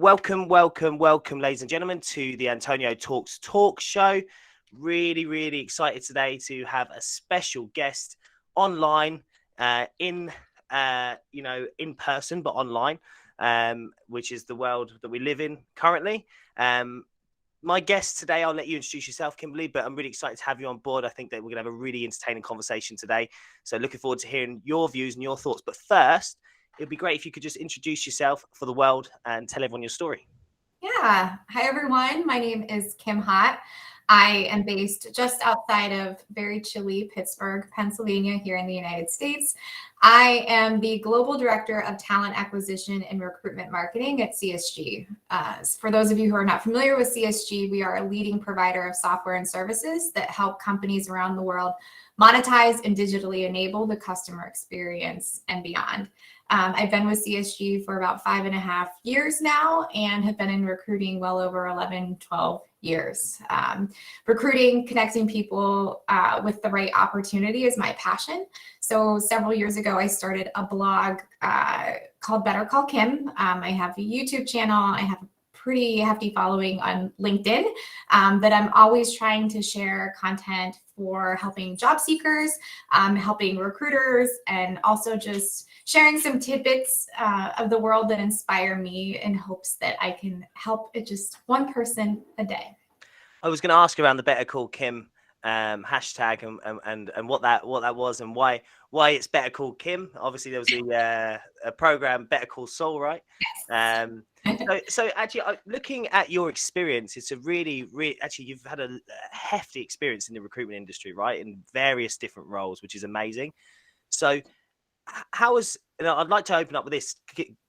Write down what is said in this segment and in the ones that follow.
Welcome, ladies and gentlemen, to the Antonio Talks talk show. Really excited today to have a special guest online, in person, but online, which is the world that we live in currently. My guest today, I'll let you introduce yourself, Kimberly, but I'm really excited to have you on board. I think that we're going to have a really entertaining conversation today. So looking forward to hearing your views and your thoughts. But first, it'd be great if you could just introduce yourself for the world and tell everyone your story. Yeah. Hi, everyone. My name is Kim Haught. I am based just outside of very chilly Pittsburgh, Pennsylvania, here in the United States. I am the Global Director of Talent Acquisition and Recruitment Marketing at CSG. For those of you who are not familiar with CSG, we are a leading provider of software and services that help companies around the world monetize and digitally enable the customer experience and beyond. I've been with CSG for about 5.5 years now and have been in recruiting well over 11, 12 years. Recruiting, connecting people with the right opportunity is my passion. So several years ago, I started a blog called Better Call Kim. I have a YouTube channel. I have a pretty hefty following on LinkedIn that I'm always trying to share content for helping job seekers, helping recruiters, and also just sharing some tidbits of the world that inspire me in hopes that I can help just one person a day. I was going to ask around the Better Call Kim hashtag and what that was and why it's Better Call Kim. Obviously, there was a program Better Call Saul, right? Yes. So actually, looking at your experience, it's a really actually you've had a hefty experience in the recruitment industry, right? In various different roles, which is amazing. So how has, I'd like to open up with this,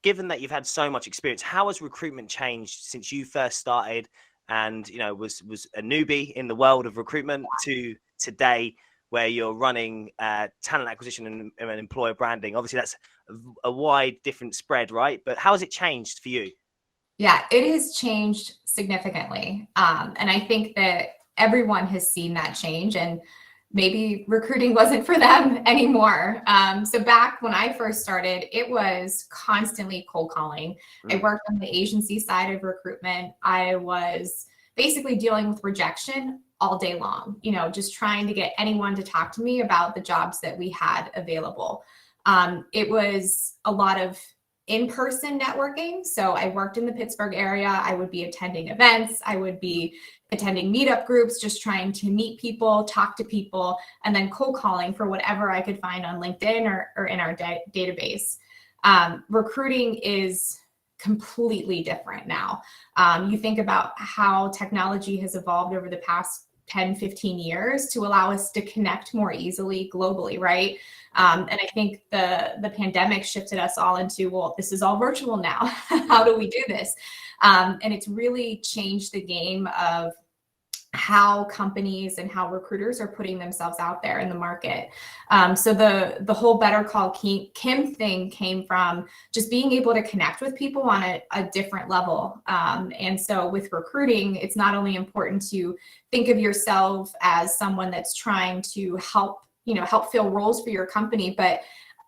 given that you've had so much experience, how has recruitment changed since you first started and, was a newbie in the world of recruitment to today where you're running talent acquisition and employer branding? Obviously, that's a wide different spread, right? But how has it changed for you? Yeah, it has changed significantly. And I think that everyone has seen that change, and maybe recruiting wasn't for them anymore. So back when I first started, it was constantly cold calling. I worked on the agency side of recruitment. I was basically dealing with rejection all day long, just trying to get anyone to talk to me about the jobs that we had available. It was a lot of in-person networking. So I worked in the Pittsburgh area. I would be attending events. I would be attending meetup groups, just trying to meet people, talk to people, and then cold calling for whatever I could find on LinkedIn or in our database. Recruiting is completely different now. You think about how technology has evolved over the past 10, 15 years to allow us to connect more easily globally, right? And I think the pandemic shifted us all into, well, this is all virtual now. How do we do this? And it's really changed the game of how companies and how recruiters are putting themselves out there in the market. So the whole Better Call Kim thing came from just being able to connect with people on a different level. And so with recruiting, it's not only important to think of yourself as someone that's trying to help fill roles for your company, but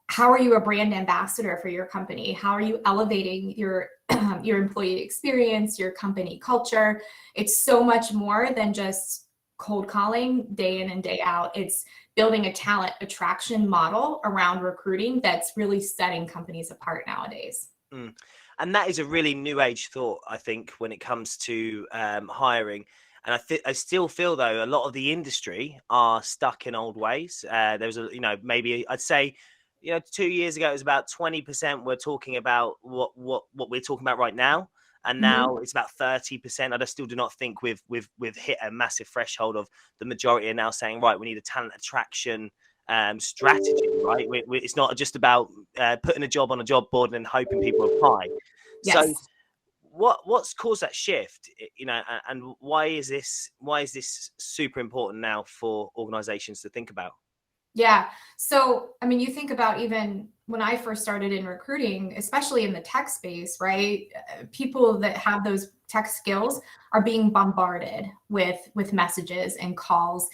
how are you a brand ambassador for your company? How are you elevating your employee experience, your company culture? It's so much more than just cold calling day in and day out. It's building a talent attraction model around recruiting that's really setting companies apart nowadays. And that is a really new age thought, I think, when it comes to hiring. And I still feel, though, a lot of the industry are stuck in old ways. There's maybe I'd say, 2 years ago, it was about 20% we're talking about what we're talking about right now. And now it's about 30%. I still do not think we've hit a massive threshold of the majority are now saying, right, we need a talent attraction strategy, right? It's not just about putting a job on a job board and hoping people apply. Yes. So what's caused that shift, and why is this super important now for organizations to think about? Yeah. So, you think about even when I first started in recruiting, especially in the tech space, right? People that have those tech skills are being bombarded with messages and calls.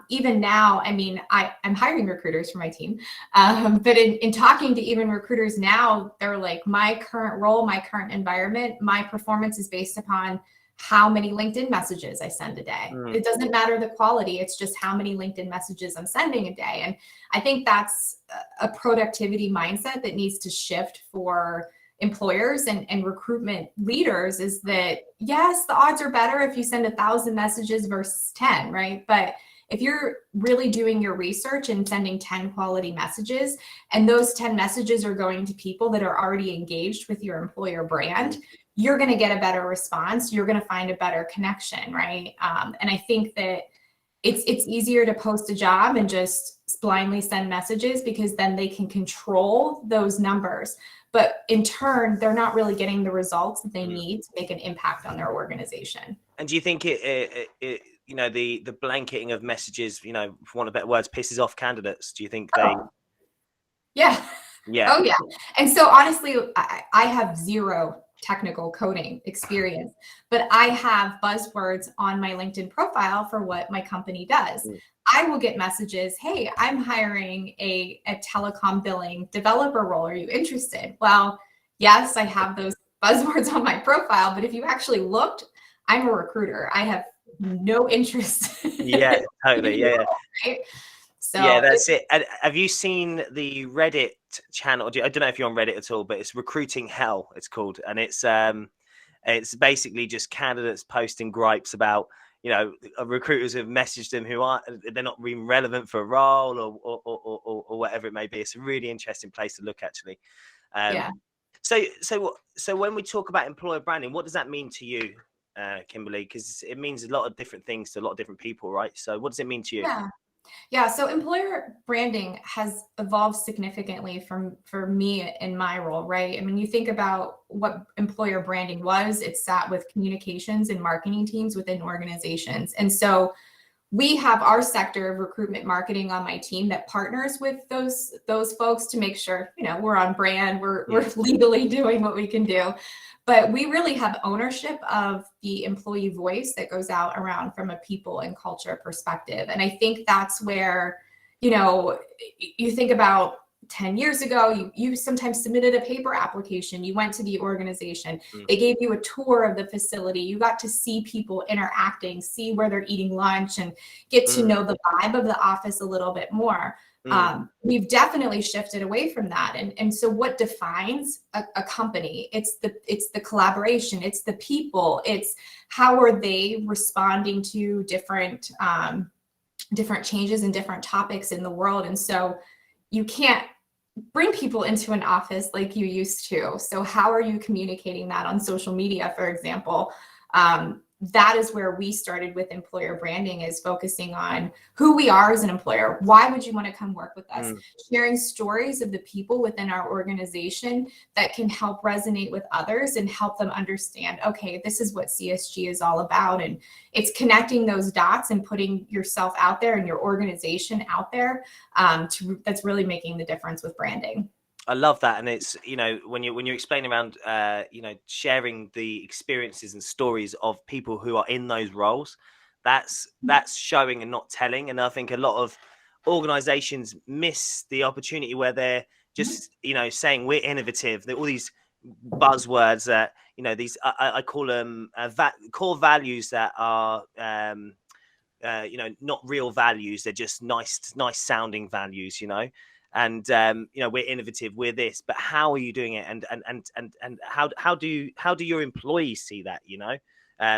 Even now, I mean, I'm hiring recruiters for my team, but in talking to even recruiters now, they're like, my current role, my current environment, my performance is based upon how many LinkedIn messages I send a day. It doesn't matter the quality, it's just how many LinkedIn messages I'm sending a day. And I think that's a productivity mindset that needs to shift for employers and recruitment leaders, is that yes, the odds are better if you send 1,000 messages versus 10, right? But if you're really doing your research and sending 10 quality messages, and those 10 messages are going to people that are already engaged with your employer brand, you're going to get a better response. You're going to find a better connection, right? And I think that it's easier to post a job and just blindly send messages, because then they can control those numbers. But in turn, they're not really getting the results that they need to make an impact on their organization. And do you think it you know, the blanketing of messages, you know, for want of better words, pisses off candidates? Do you think they? Yeah. Yeah. Oh yeah. And so honestly, I have zero technical coding experience, but I have buzzwords on my LinkedIn profile for what my company does. I will get messages, hey, I'm hiring a telecom billing developer role. Are you interested? Well, yes, I have those buzzwords on my profile, but if you actually looked, I'm a recruiter. I have no interest. Yeah, totally. Yeah. Right? So yeah, that's it. And have you seen the Reddit channel? I don't know if you're on Reddit at all, but it's Recruiting Hell, it's called. And it's basically just candidates posting gripes about, you know, recruiters who've messaged them who they're not even relevant for a role or whatever it may be. It's a really interesting place to look, actually. yeah. So when we talk about employer branding, what does that mean to you, Kimberly? Because it means a lot of different things to a lot of different people, right? So what does it mean to you? Yeah, so employer branding has evolved significantly for me in my role, right? I mean, you think about what employer branding was, it sat with communications and marketing teams within organizations. And so we have our sector of recruitment marketing on my team that partners with those folks to make sure, you know, we're on brand, we're legally doing what we can do. But we really have ownership of the employee voice that goes out around from a people and culture perspective. And I think that's where, you know, you think about 10 years ago, you sometimes submitted a paper application, you went to the organization, they gave you a tour of the facility, you got to see people interacting, see where they're eating lunch, and get to know the vibe of the office a little bit more. We've definitely shifted away from that. And so what defines a company? It's the collaboration, it's the people, it's how are they responding to different changes and different topics in the world. And so you can't bring people into an office like you used to. So how are you communicating that on social media, for example? That is where we started with employer branding, is focusing on who we are as an employer. Why would you want to come work with us? Sharing stories of the people within our organization that can help resonate with others and help them understand, okay, this is what CSG is all about. And it's connecting those dots and putting yourself out there and your organization out there. That's really making the difference with branding. I love that. And it's, you know, when you explain around, you know, sharing the experiences and stories of people who are in those roles, that's showing and not telling. And I think a lot of organizations miss the opportunity where they're just, you know, saying we're innovative. All these buzzwords that, you know, these, I call them core values that are, you know, not real values. They're just nice sounding values, you know. And you know, we're innovative, we're this, but how are you doing it? And how do your employees see that? You know,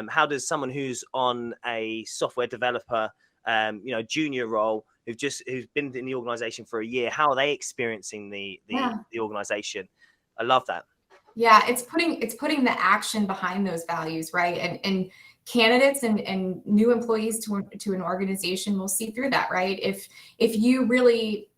how does someone who's on a software developer, you know, junior role, who's been in the organization for a year, how are they experiencing the organization? I love that. Yeah, it's putting the action behind those values, right? And candidates and new employees to an organization will see through that, right? If you really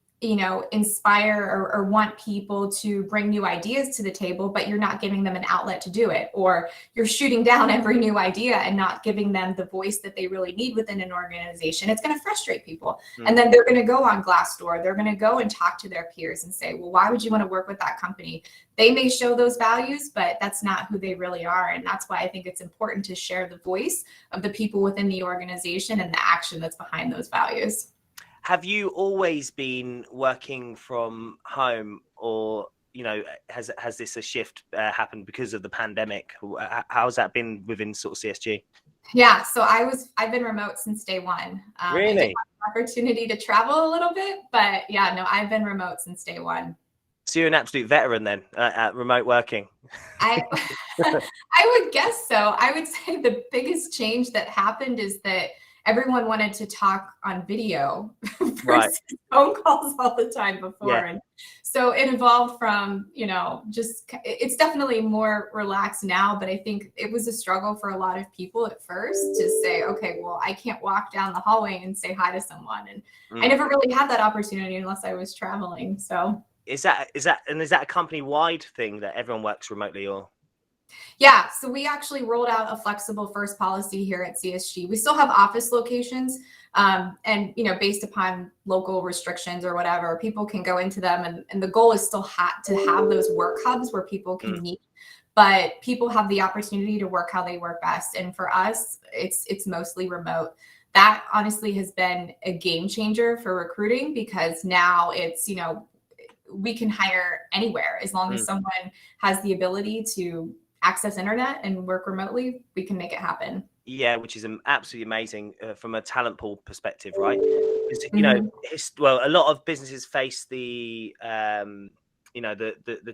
inspire or want people to bring new ideas to the table, but you're not giving them an outlet to do it, or you're shooting down every new idea and not giving them the voice that they really need within an organization, it's going to frustrate people. And then they're going to go on Glassdoor, they're going to go and talk to their peers and say, well, why would you want to work with that company? They may show those values, but that's not who they really are. And that's why I think it's important to share the voice of the people within the organization and the action that's behind those values. Have you always been working from home, or has this a shift happened because of the pandemic? How's that been within sort of CSG? Yeah, so I've been remote since day one. Really? I did have an opportunity to travel a little bit, but yeah, no, I've been remote since day one. So you're an absolute veteran then at remote working. I would guess so. I would say the biggest change that happened is that everyone wanted to talk on video versus phone calls all the time before. Yeah. And so it evolved from, it's definitely more relaxed now, but I think it was a struggle for a lot of people at first to say, okay, well, I can't walk down the hallway and say hi to someone. And I never really had that opportunity unless I was traveling. So is that a company-wide thing that everyone works remotely, or? Yeah, so we actually rolled out a flexible first policy here at CSG. We still have office locations, and based upon local restrictions or whatever, people can go into them, and the goal is still to have those work hubs where people can meet, but people have the opportunity to work how they work best. And for us, it's mostly remote. That honestly has been a game changer for recruiting, because now it's, we can hire anywhere as long as someone has the ability to access internet and work remotely. We can make it happen. Yeah, which is absolutely amazing from a talent pool perspective, right? Because, a lot of businesses face the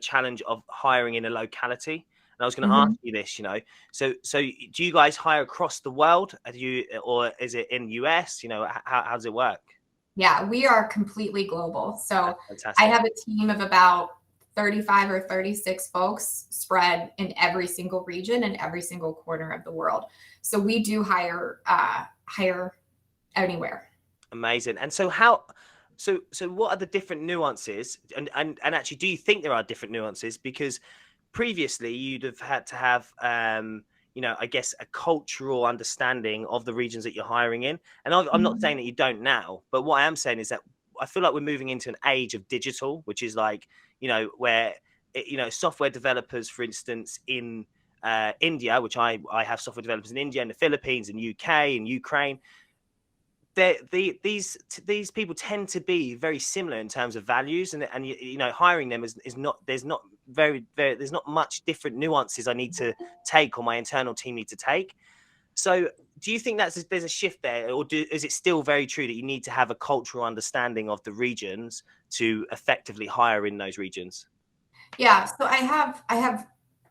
challenge of hiring in a locality. And I was going to ask you this, so do you guys hire across the world? Or is it in US? How does it work? Yeah, we are completely global. So I have a team of about 35 or 36 folks spread in every single region and every single corner of the world. So we do hire anywhere. Amazing. And so what are the different nuances? And actually, do you think there are different nuances? Because previously you'd have had to have, I guess, a cultural understanding of the regions that you're hiring in. And I'm not saying that you don't now, but what I am saying is that I feel like we're moving into an age of digital, which is like, where, software developers, for instance, in India, which I have software developers in India and the Philippines and UK and Ukraine, these people tend to be very similar in terms of values, and hiring them is not, there's not much different nuances I need to take, or my internal team need to take. So do you think there's a shift there, or is it still very true that you need to have a cultural understanding of the regions to effectively hire in those regions? Yeah, so I have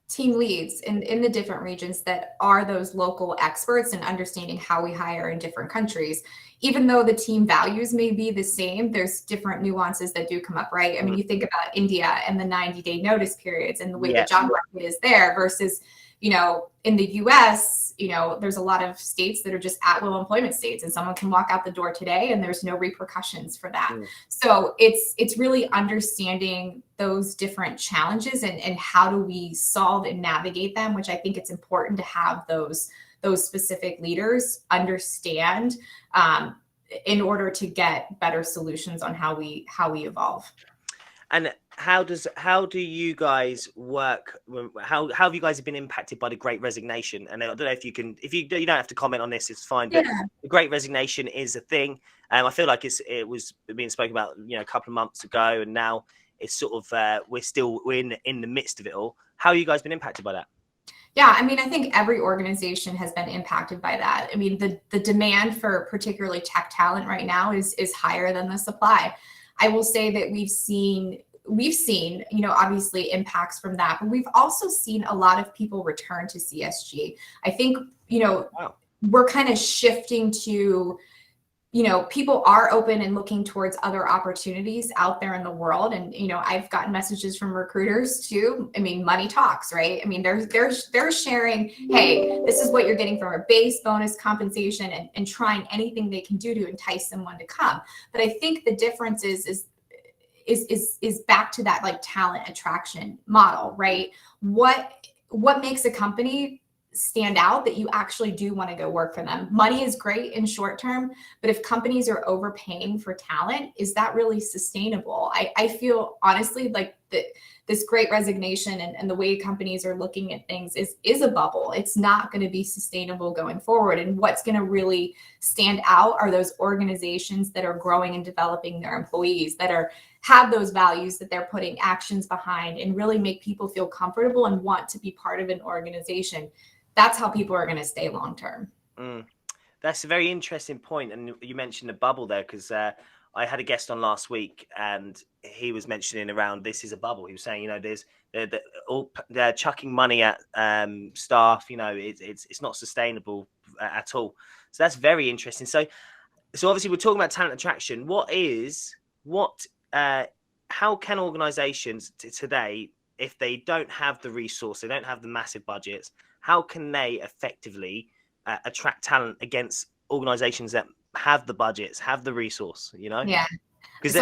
team leads in the different regions that are those local experts in understanding how we hire in different countries. Even though the team values may be the same, there's different nuances that do come up, right? I mean, you think about India and the 90-day notice periods and the way the job market is there versus, in the US, there's a lot of states that are just at-will employment states, and someone can walk out the door today and there's no repercussions for that. So it's really understanding those different challenges and how do we solve and navigate them, which I think it's important to have those specific leaders understand in order to get better solutions on how we evolve. And how do you guys work? How have you guys been impacted by the Great Resignation? And I don't know if you don't have to comment on this, it's fine. But the Great Resignation is a thing. I feel like it was being spoken about, a couple of months ago, and now it's sort of we're in the midst of it all. How have you guys been impacted by that? Yeah, I mean, I think every organization has been impacted by that. I mean, the demand for particularly tech talent right now is higher than the supply. I will say that we've seen, obviously impacts from that, but we've also seen a lot of people return to CSG. I think, we're kind of shifting to, people are open and looking towards other opportunities out there in the world. And, I've gotten messages from recruiters too. I mean, money talks, right? I mean, they're sharing, hey, this is what you're getting from a base, bonus, compensation, and trying anything they can do to entice someone to come. But I think the difference is is back to that like talent attraction model, right? What makes a company stand out that you actually do want to go work for them? Money is great in short term, but if companies are overpaying for talent, is that really sustainable? I feel honestly like this great resignation and the way companies are looking at things is a bubble. It's not going to be sustainable going forward. And what's going to really stand out are those organizations that are growing and developing their employees, that have those values that they're putting actions behind and really make people feel comfortable and want to be part of an organization. That's how people are going to stay long term. That's a very interesting point. And you mentioned the bubble there, because I had a guest on last week and he was mentioning around this is a bubble. He was saying, they're chucking money at staff, it's not sustainable at all. So that's very interesting. So obviously we're talking about talent attraction. How can organizations today, if they don't have the resource, they don't have the massive budgets, how can they effectively attract talent against organizations that have the budgets, have the resource, Yeah. Because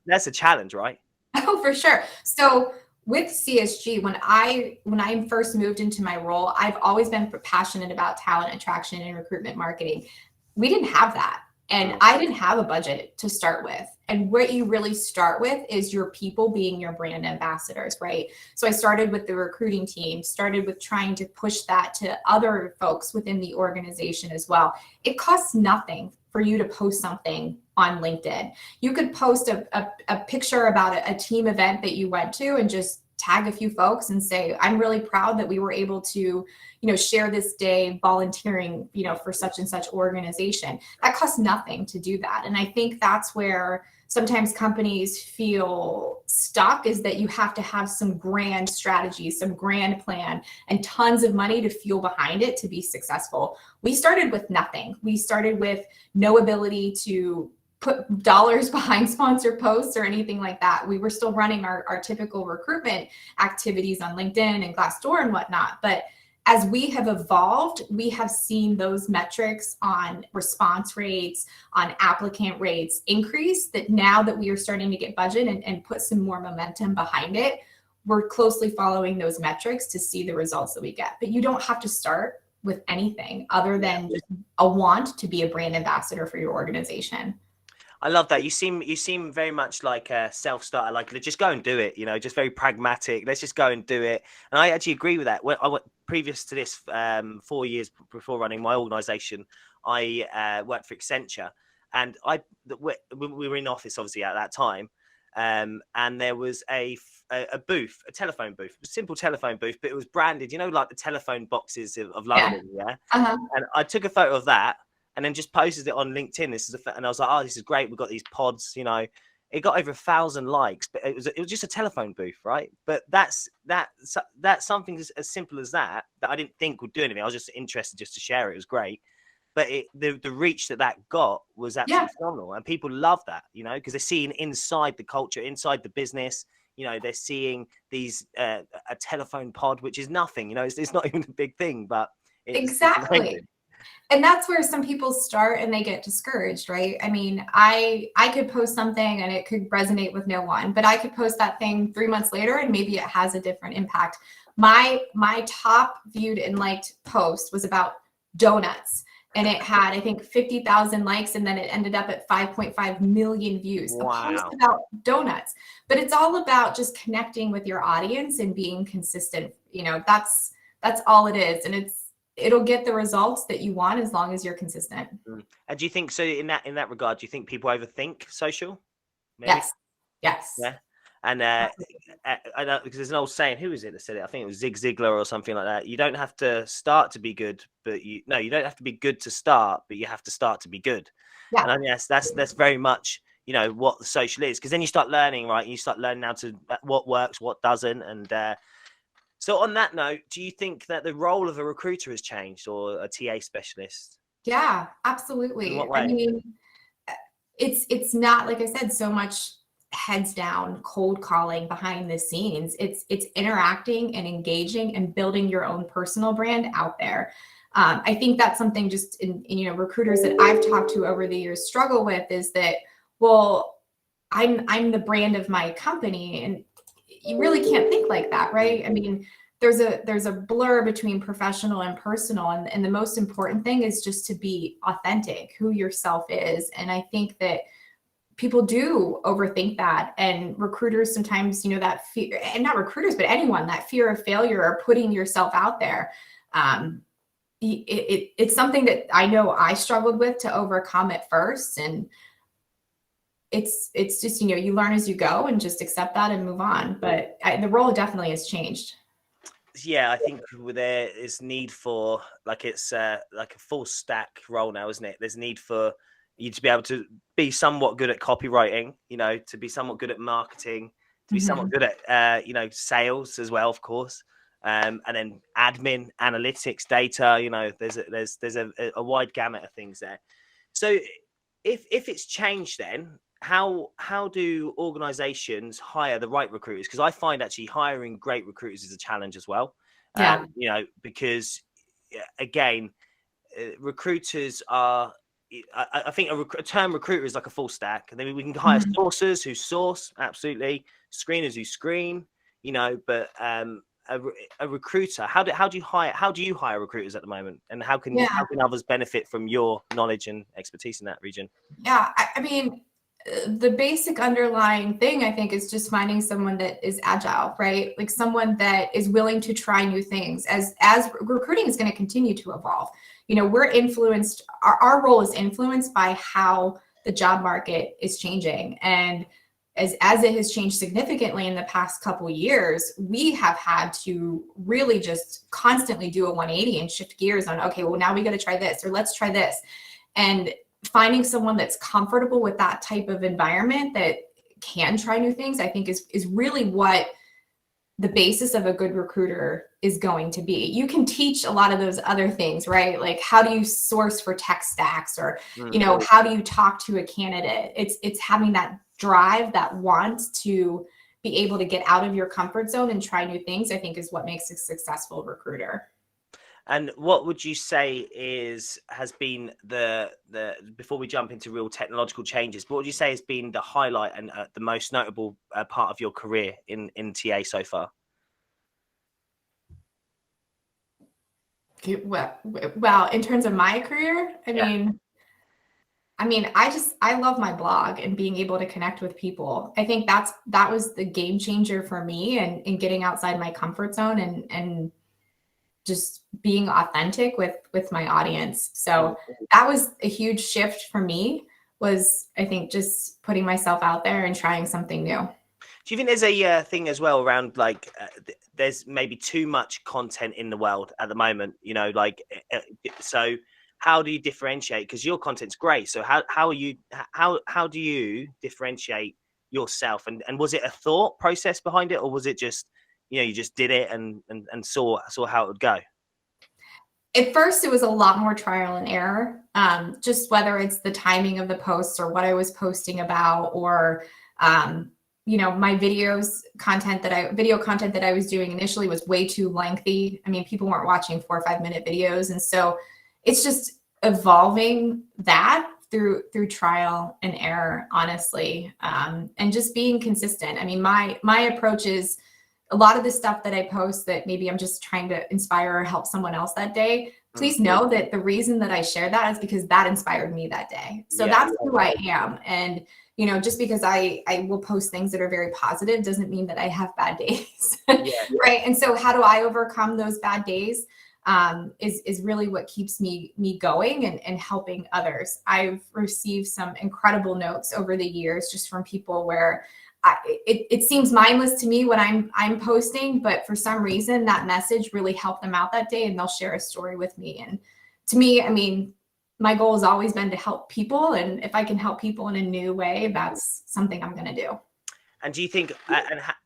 that's a challenge, right? Oh, for sure. So with CSG, when I first moved into my role, I've always been passionate about talent attraction and recruitment marketing. We didn't have that. And I didn't have a budget to start with. And what you really start with is your people being your brand ambassadors, right? So I started with the recruiting team, started with trying to push that to other folks within the organization as well. It costs nothing for you to post something on LinkedIn. You could post a picture about a team event that you went to and just tag a few folks and say, I'm really proud that we were able to, share this day volunteering, for such and such organization. That costs nothing to do that. And I think that's where sometimes companies feel stuck, is that you have to have some grand strategy, some grand plan, and tons of money to fuel behind it to be successful. We started with nothing. We started with no ability to put dollars behind sponsored posts or anything like that. We were still running our typical recruitment activities on LinkedIn and Glassdoor and whatnot. But as we have evolved, we have seen those metrics on response rates, on applicant rates increase, that now that we are starting to get budget and put some more momentum behind it, we're closely following those metrics to see the results that we get. But you don't have to start with anything other than just a want to be a brand ambassador for your organization. I love that. You seem very much like a self-starter, like just go and do it, just very pragmatic. Let's just go and do it. And I actually agree with that. When I went previous to this, 4 years before running my organization, I worked for Accenture, and we were in office obviously at that time. And there was a booth, a telephone booth, a simple telephone booth, but it was branded, like the telephone boxes of London. Yeah. Uh-huh. And I took a photo of that and then just posted it on LinkedIn. And I was like, oh, this is great. We've got these pods, it got over 1,000 likes, but it was just a telephone booth, right? But that's something as simple as that I didn't think would do anything. I was just interested just to share it. It was great. But the reach that got was absolutely phenomenal. And people love that, because they're seeing inside the culture, inside the business. They're seeing these a telephone pod, which is nothing. It's not even a big thing, but exactly. And that's where some people start and they get discouraged, right? I mean, I could post something and it could resonate with no one, but I could post that thing 3 months later and maybe it has a different impact. My top viewed and liked post was about donuts. And it had, I think, 50,000 likes, and then it ended up at 5.5 million views. Wow. A post about donuts. But it's all about just connecting with your audience and being consistent. That's all it is. And it'll get the results that you want as long as you're consistent. And do you think, so in that regard, do you think people overthink social? Maybe? Yes. Yeah. And I know, because there's an old saying, who is it that said it? I think it was Zig Ziglar or something like that. You don't have to start to be good, but you don't have to be good to start, but you have to start to be good. Yeah. And I think that's very much, what the social is, because then you start learning, right? You start learning now to what works, what doesn't. And so on that note, do you think that the role of a recruiter has changed, or a TA specialist? Yeah, absolutely. In what way? I mean, it's not, like I said, so much heads down cold calling behind the scenes. It's interacting and engaging and building your own personal brand out there. I think that's something just in recruiters that I've talked to over the years struggle with, is that, well, I'm the brand of my company, and you really can't think like that, right? I mean, there's a blur between professional and personal, and the most important thing is just to be authentic, who yourself is. And I think that people do overthink that, and recruiters sometimes, that fear, and not recruiters, but anyone, that fear of failure or putting yourself out there. It's something that I know I struggled with to overcome at first. And it's just, you learn as you go and just accept that and move on. But the role definitely has changed. Yeah, I think there is need for, like, it's like a full stack role now, isn't it? There's need for you to be able to be somewhat good at copywriting, to be somewhat good at marketing, to be somewhat good at sales as well, of course, and then admin, analytics, data. There's a wide gamut of things there. So if it's changed, then how do organizations hire the right recruiters? Because I find actually hiring great recruiters is a challenge as well. Yeah. Because again, recruiters are, I think a term recruiter is like a full stack, and then we can hire sourcers who source, absolutely, screeners who screen, but a recruiter, how do you hire recruiters at the moment, and how can others benefit from your knowledge and expertise in that region? Yeah, I mean, the basic underlying thing, I think, is just finding someone that is agile, right? Like someone that is willing to try new things. As recruiting is going to continue to evolve, we're influenced. Our role is influenced by how the job market is changing, and as it has changed significantly in the past couple of years, we have had to really just constantly do a 180 and shift gears on, okay, well, now we got to try this, or let's try this. And finding someone that's comfortable with that type of environment that can try new things, I think is really what the basis of a good recruiter is going to be. You can teach a lot of those other things, right? Like, how do you source for tech stacks, or, how do you talk to a candidate? It's having that drive, that want to be able to get out of your comfort zone and try new things, I think, is what makes a successful recruiter. And what would you say has been the before we jump into real technological changes, what would you say has been the highlight and the most notable part of your career in TA so far? Well, in terms of my career, I mean, I love my blog and being able to connect with people. I think that was the game changer for me, and in getting outside my comfort zone and just being authentic with my audience. So that was a huge shift for me, was, I think, just putting myself out there and trying something new. Do you think there's a thing as well around, like, there's maybe too much content in the world at the moment, so how do you differentiate? Because your content's great. So how do you differentiate yourself? And was it a thought process behind it, or was it just, you just did it and saw how it would go? At first, it was a lot more trial and error, just whether it's the timing of the posts or what I was posting about, or, my video content that I was doing initially was way too lengthy. I mean, people weren't watching 4 or 5 minute videos. And so it's just evolving that through trial and error, honestly, and just being consistent. I mean, my approach is, a lot of the stuff that I post that maybe I'm just trying to inspire or help someone else that day, please know that the reason that I share that is because that inspired me that day. So that's who I am. And, just because I will post things that are very positive doesn't mean that I have bad days. Right. And so how do I overcome those bad days is really what keeps me going and helping others. I've received some incredible notes over the years just from people where it seems mindless to me what I'm posting, but for some reason that message really helped them out that day, and they'll share a story with me. And to me, I mean, my goal has always been to help people, and if I can help people in a new way, that's something I'm going to do. And do you think,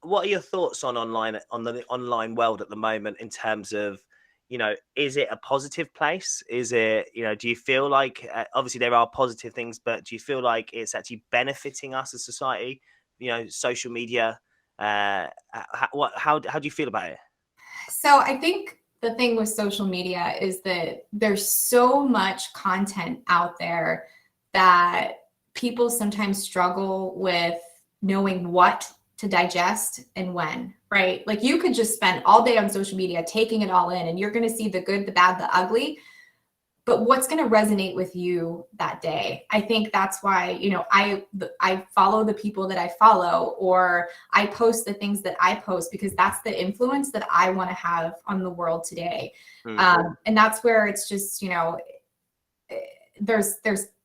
what are your thoughts on the online world at the moment, in terms of, is it a positive place? Is it, do you feel like, obviously there are positive things, but do you feel like it's actually benefiting us as society? Social media, how do you feel about it? So I think the thing with social media is that there's so much content out there that people sometimes struggle with knowing what to digest and when, right? Like you could just spend all day on social media taking it all in, and you're going to see the good, the bad, the ugly. But what's going to resonate with you that day? I think that's why, you know, I follow the people that I follow, or I post the things that I post, because that's the influence that I want to have on the world today. And that's where it's just, you know, there's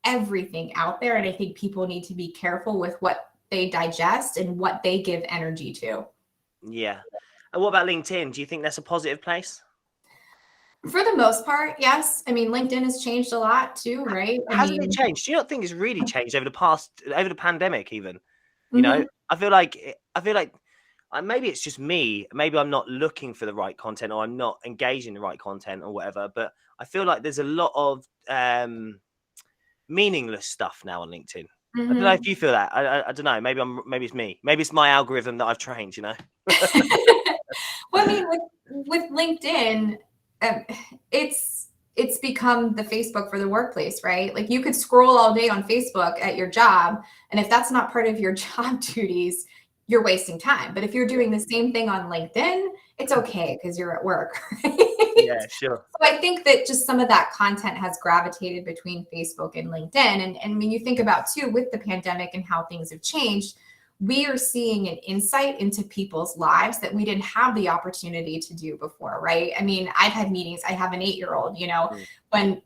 everything out there. And I think people need to be careful with what they digest and what they give energy to. Yeah. And what about LinkedIn? Do you think that's a positive place? For the most part, yes. I mean, LinkedIn has changed a lot too, right? Hasn't it changed? Do you not think it's really changed over the pandemic even? You know, I feel like maybe it's just me. Maybe I'm not looking for the right content, or I'm not engaging the right content or whatever. But I feel like there's a lot of meaningless stuff now on LinkedIn. I don't know if you feel that. I don't know. Maybe it's me. Maybe it's my algorithm that I've trained, you know? Well, I mean, with LinkedIn, it's become the Facebook for the workplace, right? Like you could scroll all day on Facebook at your job, and if that's not part of your job duties, you're wasting time. But if you're doing the same thing on LinkedIn, it's okay because you're at work. Right? Yeah, sure. So I think that just some of that content has gravitated between Facebook and LinkedIn. And when you think about too, with the pandemic and how things have changed, we are seeing an insight into people's lives that we didn't have the opportunity to do before, right? I mean, I've had meetings. I have an 8-year-old, you know, when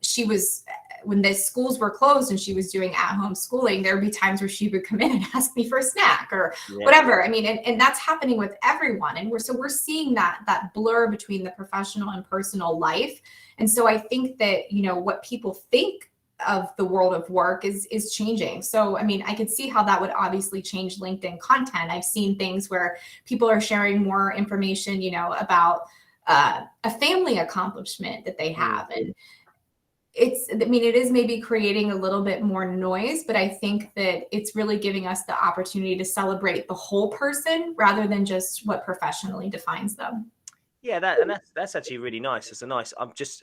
the schools were closed and she was doing at-home schooling, there would be times where she would come in and ask me for a snack or whatever. I mean, and that's happening with everyone. And we're seeing that blur between the professional and personal life. And so I think that, you know, what people think of the world of work is changing. So, I mean, I could see how that would obviously change LinkedIn content. I've seen things where people are sharing more information, you know, about a family accomplishment that they have. And it is maybe creating a little bit more noise, but I think that it's really giving us the opportunity to celebrate the whole person rather than just what professionally defines them. Yeah, that's actually really nice. It's a nice. I've just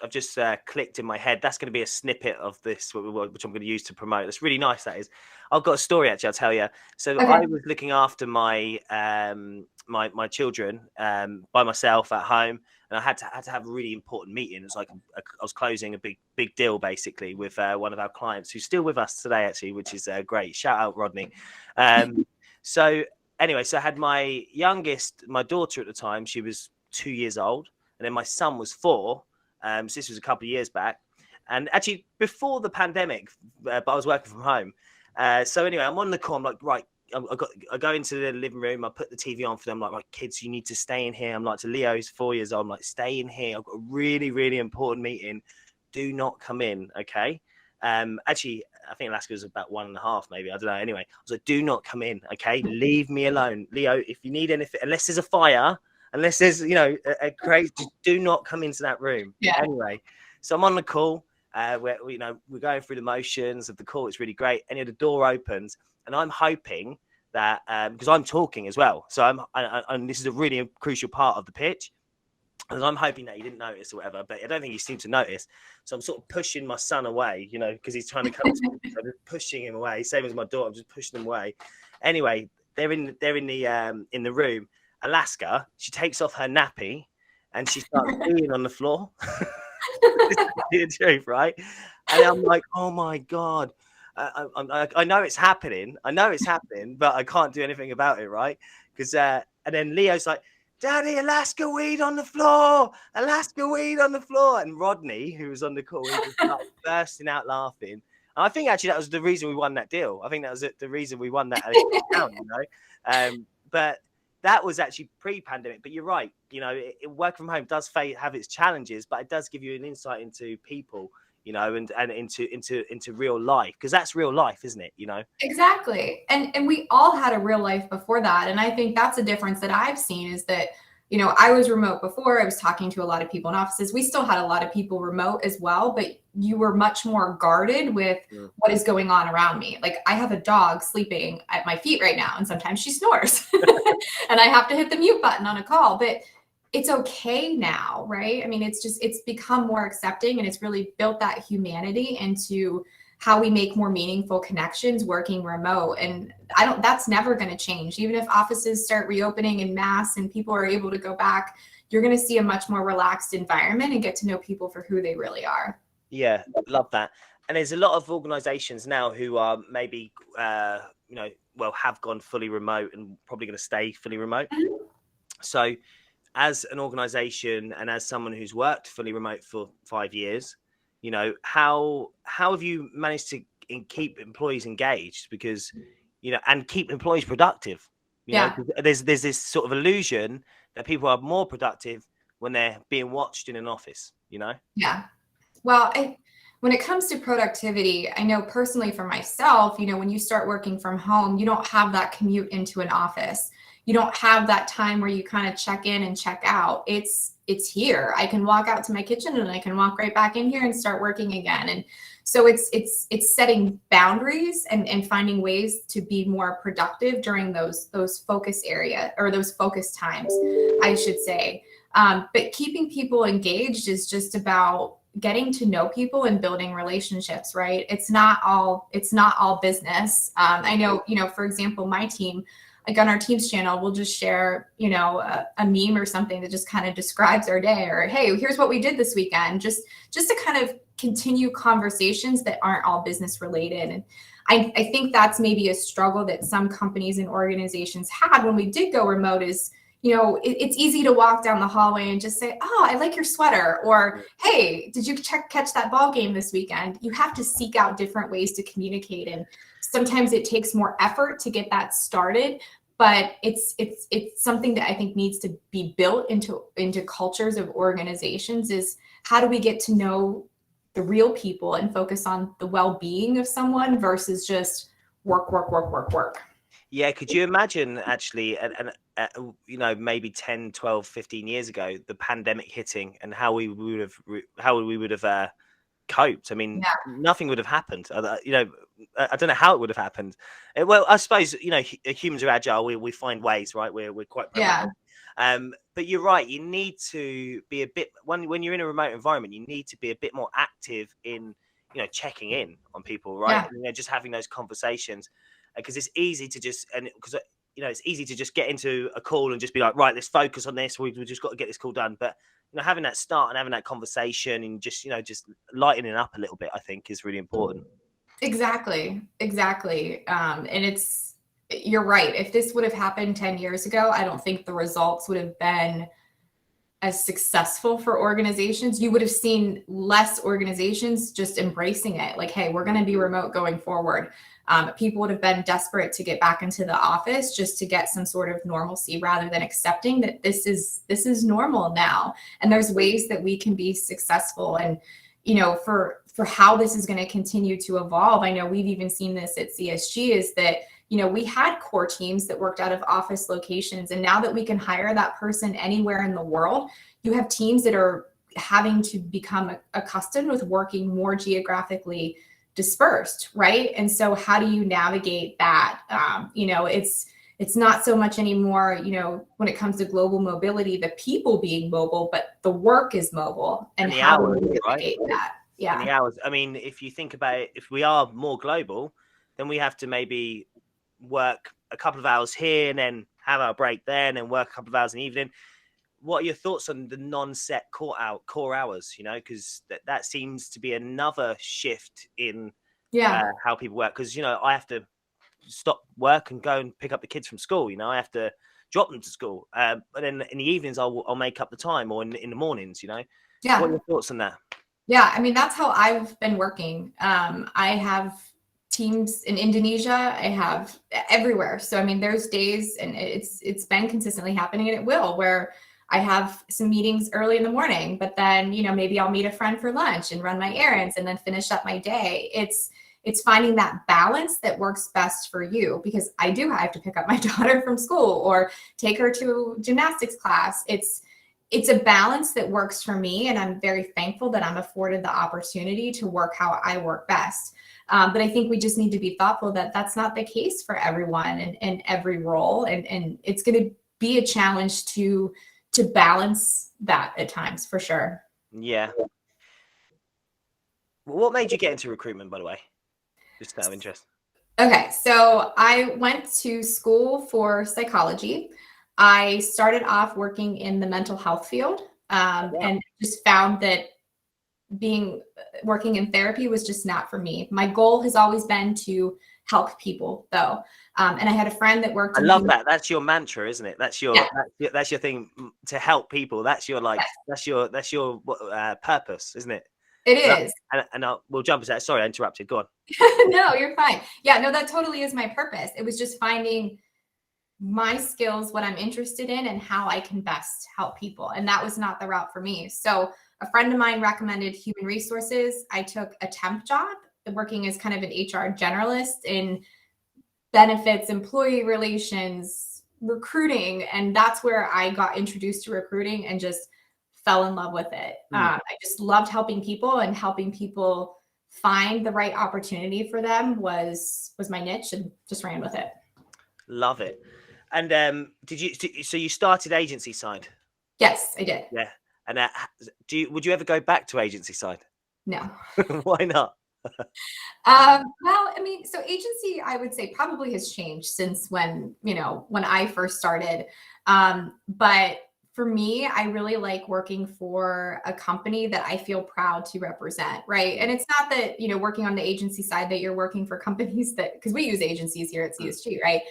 clicked in my head. That's going to be a snippet of this, which I'm going to use to promote. That's really nice. That is. I've got a story actually. I'll tell you. So Okay. I was looking after my my children by myself at home, and I had to have a really important meeting. It was like I was closing a big deal basically with one of our clients who's still with us today actually, which is great. Shout out Rodney. So anyway, so I had my youngest, my daughter at the time. She was 2 years old, and then my son was 4. So this was a couple of years back, and actually before the pandemic, but I was working from home. So anyway, I'm on the call. I'm like, right, I go into the living room. I put the TV on for them. I'm like, right, kids, you need to stay in here. I'm like to Leo, who's 4 years old. I'm like, stay in here. I've got a really, really important meeting. Do not come in, okay? Actually, I think Alaska was about 1.5, maybe. I don't know. Anyway, I was like, do not come in, okay? Leave me alone, Leo. If you need anything, unless there's a fire. Unless there's, you know, a crazy, do not come into that room. Yeah. Anyway, so I'm on the call. Where you know we're going through the motions of the call. It's really great. And the door opens, and I'm hoping that because I'm talking as well. So and this is a really crucial part of the pitch. And I'm hoping that he didn't notice or whatever, but I don't think he seemed to notice. So I'm sort of pushing my son away, you know, because he's trying to come to me. So I'm just pushing him away. Same as my daughter, I'm just pushing him away. Anyway, they're in the room. Alaska, she takes off her nappy and she starts peeing on the floor. This is the truth, right? And I'm like, oh my God. I know it's happening. But I can't do anything about it, right? Because and then Leo's like, Daddy, Alaska weed on the floor. Alaska weed on the floor. And Rodney, who was on the call, he just started bursting out laughing. And I think actually that was the reason we won that deal. I think that was the reason we won that account, you know. But that was actually pre-pandemic. But you're right. You know, work from home does have its challenges, but it does give you an insight into people, you know, and into real life, because that's real life, isn't it? You know, exactly. And we all had a real life before that. And I think that's a difference that I've seen is that, you know, I was remote before. I was talking to a lot of people in offices. We still had a lot of people remote as well, but you were much more guarded with what is going on around me. Like I have a dog sleeping at my feet right now, and sometimes she snores and I have to hit the mute button on a call, but it's okay now, right? I mean, it's become more accepting, and it's really built that humanity into how we make more meaningful connections working remote. And that's never going to change. Even if offices start reopening en masse and people are able to go back, you're going to see a much more relaxed environment and get to know people for who they really are. Yeah, love that. And there's a lot of organizations now who are maybe, have gone fully remote and probably going to stay fully remote. Mm-hmm. So as an organization and as someone who's worked fully remote for 5 years, how have you managed to keep employees engaged? Because, and keep employees productive, Yeah. there's this sort of illusion that people are more productive when they're being watched in an office, Yeah. Well, when it comes to productivity, I know personally for myself, when you start working from home, you don't have that commute into an office. You don't have that time where you kind of check in and check out. It's here. I can walk out to my kitchen and I can walk right back in here and start working again. And so it's setting boundaries and finding ways to be more productive during those focus area or those focus times, I should say. But keeping people engaged is just about getting to know people and building relationships, right? It's not all business. I know, for example, my team, like on our Teams channel, we'll just share, a meme or something that just kind of describes our day, or, hey, here's what we did this weekend, just to kind of continue conversations that aren't all business related. And I think that's maybe a struggle that some companies and organizations had when we did go remote is, it's easy to walk down the hallway and just say, oh, I like your sweater, or, hey, did you catch that ball game this weekend? You have to seek out different ways to communicate. And sometimes it takes more effort to get that started, but it's something that I think needs to be built into cultures of organizations is how do we get to know the real people and focus on the well-being of someone versus just work. Yeah, could you imagine actually, maybe 10, 12, 15 years ago, the pandemic hitting and how we would have coped? I mean, nothing would have happened. I don't know how it would have happened. Well, I suppose, humans are agile. We find ways, right? We're quite pragmatic. But you're right. You need to be a bit, when you're in a remote environment, you need to be a bit more active in, checking in on people, right? Just having those conversations. Because it's easy to just, it's easy to just get into a call and just be like, right, let's focus on this. We've just got to get this call done. But, having that start and having that conversation and just, just lightening up a little bit, I think is really important. Exactly. And you're right. If this would have happened 10 years ago, I don't think the results would have been as successful for organizations. You would have seen less organizations just embracing it. Like, hey, we're going to be remote going forward. People would have been desperate to get back into the office just to get some sort of normalcy rather than accepting that this is normal now. And there's ways that we can be successful. And, for how this is going to continue to evolve, I know we've even seen this at CSG is that, we had core teams that worked out of office locations. And now that we can hire that person anywhere in the world, you have teams that are having to become accustomed with working more geographically dispersed, right? And so how do you navigate that? It's not so much anymore, when it comes to global mobility, the people being mobile, but the work is mobile. And how do you navigate that? Yeah. And the hours. I mean, if you think about it, if we are more global, then we have to maybe work a couple of hours here and then have our break there and then work a couple of hours in the evening. What are your thoughts on the non-set core hours? Because that seems to be another shift in how people work. Because I have to stop work and go and pick up the kids from school. I have to drop them to school, but then in the evenings I'll make up the time, or in the mornings. What are your thoughts on that? Yeah, I mean, that's how I've been working. I have teams in Indonesia. I have everywhere. So I mean, there's days, and it's been consistently happening, and it will, where I have some meetings early in the morning, but then, maybe I'll meet a friend for lunch and run my errands and then finish up my day. It's finding that balance that works best for you, because I have to pick up my daughter from school or take her to gymnastics class. It's a balance that works for me, and I'm very thankful that I'm afforded the opportunity to work how I work best. But I think we just need to be thoughtful that that's not the case for everyone and every role, and it's going to be a challenge to balance that at times, for sure. Yeah. What made you get into recruitment, by the way? Just out of interest. Okay, so I went to school for psychology. I started off working in the mental health field, and just found that working in therapy was just not for me. My goal has always been to help people, though. And I had a friend that worked I in love that. That's your mantra, isn't it? That's your Yeah. that's your thing, to help people. That's your Yes. that's your purpose, isn't it? It is. We'll jump into that. Sorry, I interrupted. Go on. No, you're fine. Yeah, no, that totally is my purpose. It was just finding my skills, what I'm interested in, and how I can best help people. And that was not the route for me. So a friend of mine recommended human resources. I took a temp job working as kind of an HR generalist in benefits, employee relations, recruiting. And that's where I got introduced to recruiting and just fell in love with it. I just loved helping people, and helping people find the right opportunity for them was my niche, and just ran with it. Love it. And so you started agency side? Yes, I did. Yeah. And would you ever go back to agency side? No. Why not? Well, I mean, so agency, I would say, probably has changed since when I first started. But for me, I really like working for a company that I feel proud to represent, right? And it's not that, working on the agency side that you're working for companies because we use agencies here at CSG, right?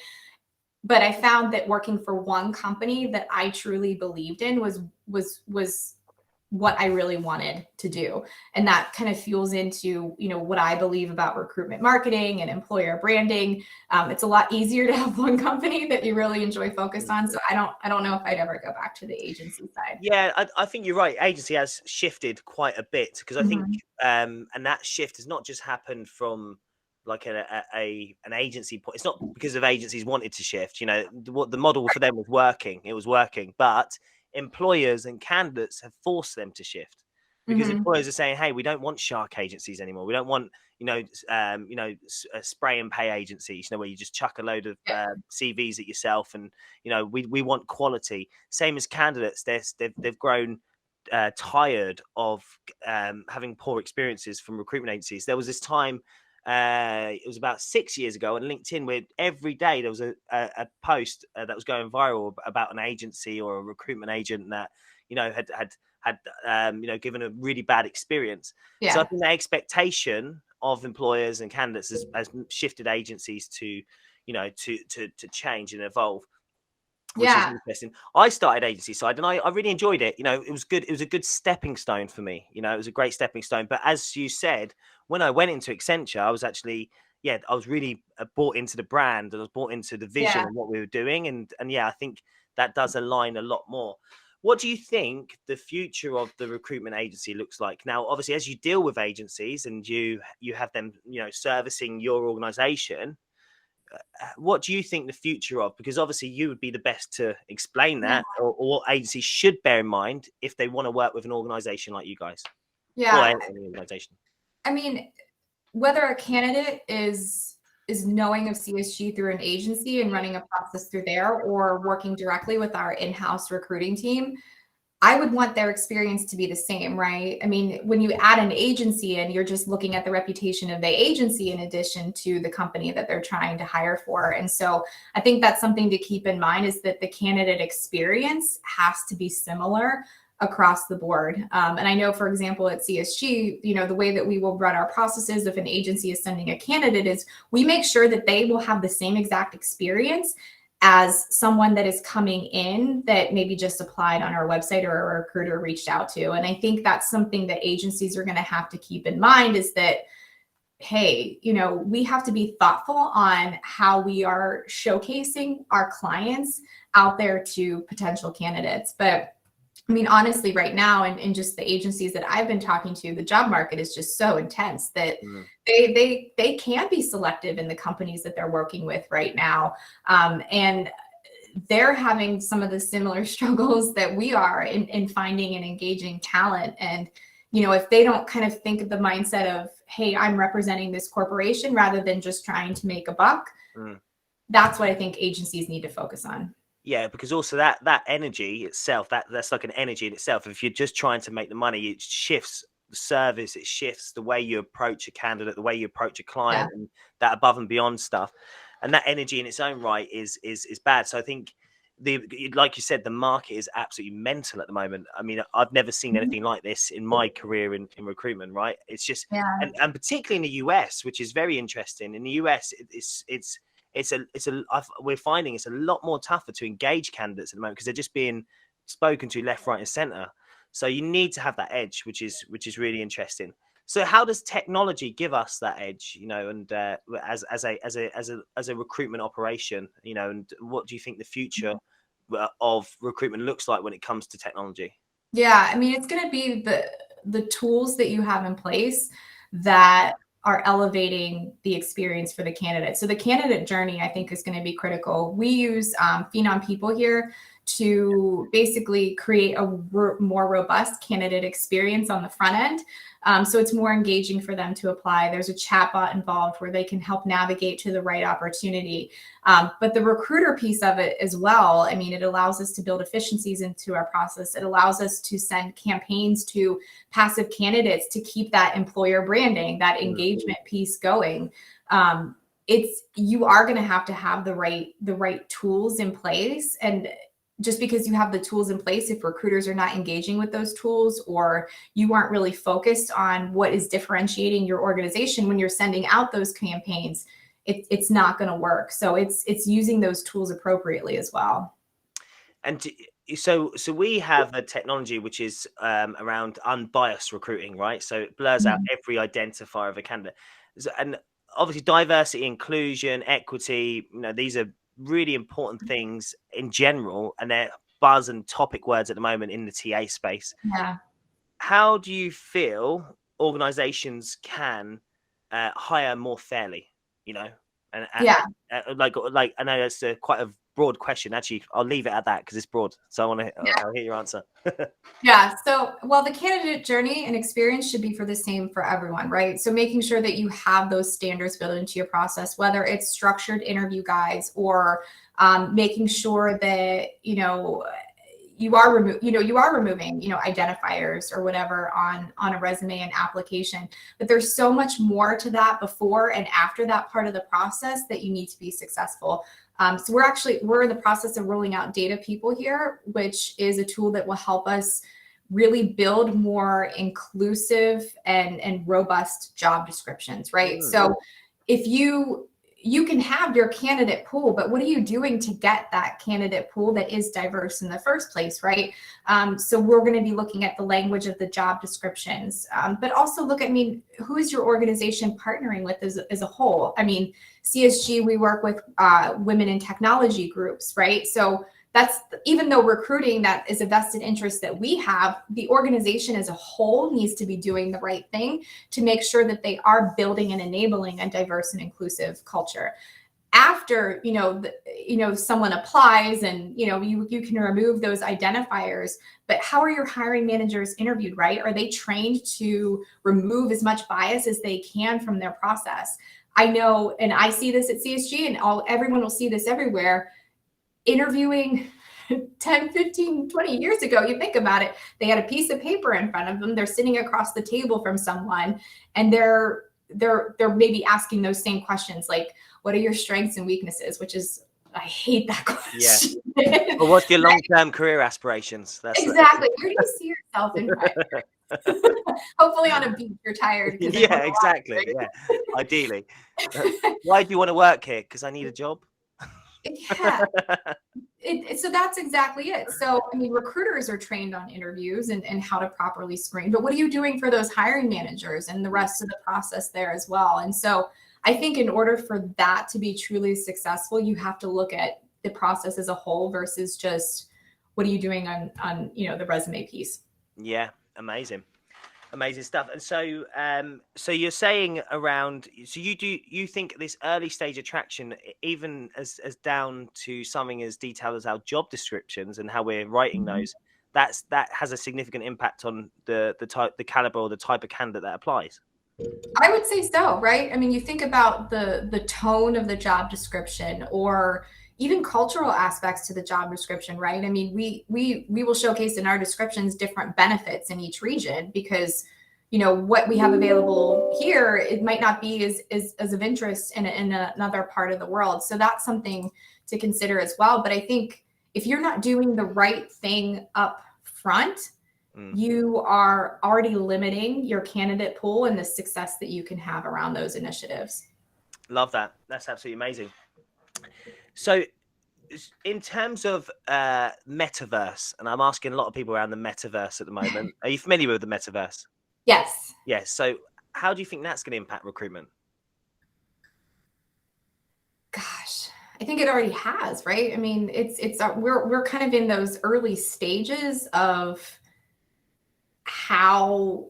But I found that working for one company that I truly believed in was what I really wanted to do. And that kind of fuels into, what I believe about recruitment marketing and employer branding. It's a lot easier to have one company that you really enjoy focused on. So I don't know if I'd ever go back to the agency side. Yeah, I think you're right. Agency has shifted quite a bit, because I think, and that shift has not just happened from like an agency point. It's not because of agencies wanted to shift. What the model for them was working. It was working, but employers and candidates have forced them to shift, because employers are saying, "Hey, we don't want shark agencies anymore. We don't want spray and pay agencies. Where you just chuck a load of CVs at yourself, and we want quality." Same as candidates, they've grown tired of having poor experiences from recruitment agencies. There was this time. It was about 6 years ago on LinkedIn, where every day there was a post that was going viral about an agency or a recruitment agent that had given a really bad experience. Yeah. So I think the expectation of employers and candidates has shifted agencies to change and evolve, which is interesting. I started agency side, and I really enjoyed it. It was good. It was a good stepping stone for me. It was a great stepping stone. But as you said, when I went into Accenture, I was actually, I was really bought into the brand, and I was bought into the vision and what we were doing. And I think that does align a lot more. What do you think the future of the recruitment agency looks like now? Obviously, as you deal with agencies and you have them, servicing your organization, what do you think the future of? Because obviously you would be the best to explain that, or what agencies should bear in mind if they want to work with an organization like you guys. Yeah. Or any organization. I mean, whether a candidate is knowing of CSG through an agency and running a process through there, or working directly with our in-house recruiting team, I would want their experience to be the same, right? I mean, when you add an agency and you're just looking at the reputation of the agency in addition to the company that they're trying to hire for. And so I think that's something to keep in mind, is that the candidate experience has to be similar across the board. And I know, for example, at CSG, the way that we will run our processes if an agency is sending a candidate is we make sure that they will have the same exact experience as someone that is coming in that maybe just applied on our website or a recruiter reached out to. And I think that's something that agencies are going to have to keep in mind, is that, hey, we have to be thoughtful on how we are showcasing our clients out there to potential candidates. But I mean, honestly, right now, in just the agencies that I've been talking to, the job market is just so intense that they can be selective in the companies that they're working with right now. And they're having some of the similar struggles that we are in finding and engaging talent. And, if they don't kind of think of the mindset of, hey, I'm representing this corporation rather than just trying to make a buck, that's what I think agencies need to focus on. Yeah, because also that energy itself, that's like an energy in itself. If you're just trying to make the money, it shifts the service, it shifts the way you approach a candidate, the way you approach a client, Yeah. and that above and beyond stuff. And that energy in its own right is bad. So I think like you said, the market is absolutely mental at the moment. I mean, I've never seen anything like this in my career in recruitment, right? It's just, Yeah. and particularly in the US, which is very interesting. In the US, we're finding it's a lot more tougher to engage candidates at the moment because they're just being spoken to left, right, and center. So you need to have that edge, which is really interesting. So how does technology give us that edge, and as a recruitment operation, and what do you think the future of recruitment looks like when it comes to technology? Yeah, I mean, it's going to be the tools that you have in place that are elevating the experience for the candidate. So the candidate journey, I think, is going to be critical. We use Phenom People here to basically create a more robust candidate experience on the front end. So it's more engaging for them to apply. There's a chatbot involved where they can help navigate to the right opportunity. But the recruiter piece of it as well, I mean, it allows us to build efficiencies into our process. It allows us to send campaigns to passive candidates to keep that employer branding, that engagement piece going. You are going to have the right tools in place. And just because you have the tools in place, if recruiters are not engaging with those tools, or you aren't really focused on what is differentiating your organization when you're sending out those campaigns, it's not going to work. So it's using those tools appropriately as well. And so we have a technology which is around unbiased recruiting, right? So it blurs out every identifier of a candidate. And obviously diversity, inclusion, equity, these are really important things in general, and they're buzz and topic words at the moment in the TA space. Yeah. How do you feel organizations can hire more fairly, and Yeah. like I know that's quite a broad question. Actually, I'll leave it at that because it's broad. So I'll hear your answer. Yeah. So, well, the candidate journey and experience should be for the same for everyone, right? So making sure that you have those standards built into your process, whether it's structured interview guides or making sure that, you are removing, identifiers or whatever on a resume and application. But there's so much more to that before and after that part of the process that you need to be successful. So we're in the process of rolling out Data People here, which is a tool that will help us really build more inclusive and robust job descriptions, right? So if you can have your candidate pool, but what are you doing to get that candidate pool that is diverse in the first place, right? So we're going to be looking at the language of the job descriptions, but also look at, who is your organization partnering with as a whole? CSG, we work with women in technology groups, right? So that's, even though recruiting, that is a vested interest that we have, the organization as a whole needs to be doing the right thing to make sure that they are building and enabling a diverse and inclusive culture. After, someone applies and, you can remove those identifiers, but how are your hiring managers interviewed, right? Are they trained to remove as much bias as they can from their process? I know, and I see this at CSG, and everyone will see this everywhere. Interviewing 10, 15, 20 years ago, you think about it, they had a piece of paper in front of them, they're sitting across the table from someone, and they're maybe asking those same questions, like, what are your strengths and weaknesses? Which is, I hate that question. Yeah. Well, what's your long-term career aspirations? Exactly. Where do you see yourself in 5 years? Hopefully on a beach, retired. Yeah, exactly. Yeah, ideally. Why do you want to work here? Because I need a job. Yeah. So that's exactly it. So, recruiters are trained on interviews and how to properly screen, but what are you doing for those hiring managers and the rest of the process there as well? And so I think in order for that to be truly successful, you have to look at the process as a whole versus just what are you doing on the resume piece. Yeah, amazing stuff. And so so you're saying so you think this early stage attraction, even as down to something as detailed as our job descriptions and how we're writing those, that has a significant impact on the caliber or the type of candidate that applies? I would say so, right? You think about the tone of the job description, or even cultural aspects to the job description, right? We will showcase in our descriptions different benefits in each region, because what we have available here, it might not be as of interest in another part of the world. So that's something to consider as well. But I think if you're not doing the right thing up front, you are already limiting your candidate pool and the success that you can have around those initiatives. Love that. That's absolutely amazing. So in terms of metaverse, and I'm asking a lot of people around the metaverse at the moment. Are you familiar with the metaverse? Yes. Yes. So how do you think that's going to impact recruitment? Gosh, I think it already has, right? I mean, we're kind of in those early stages of how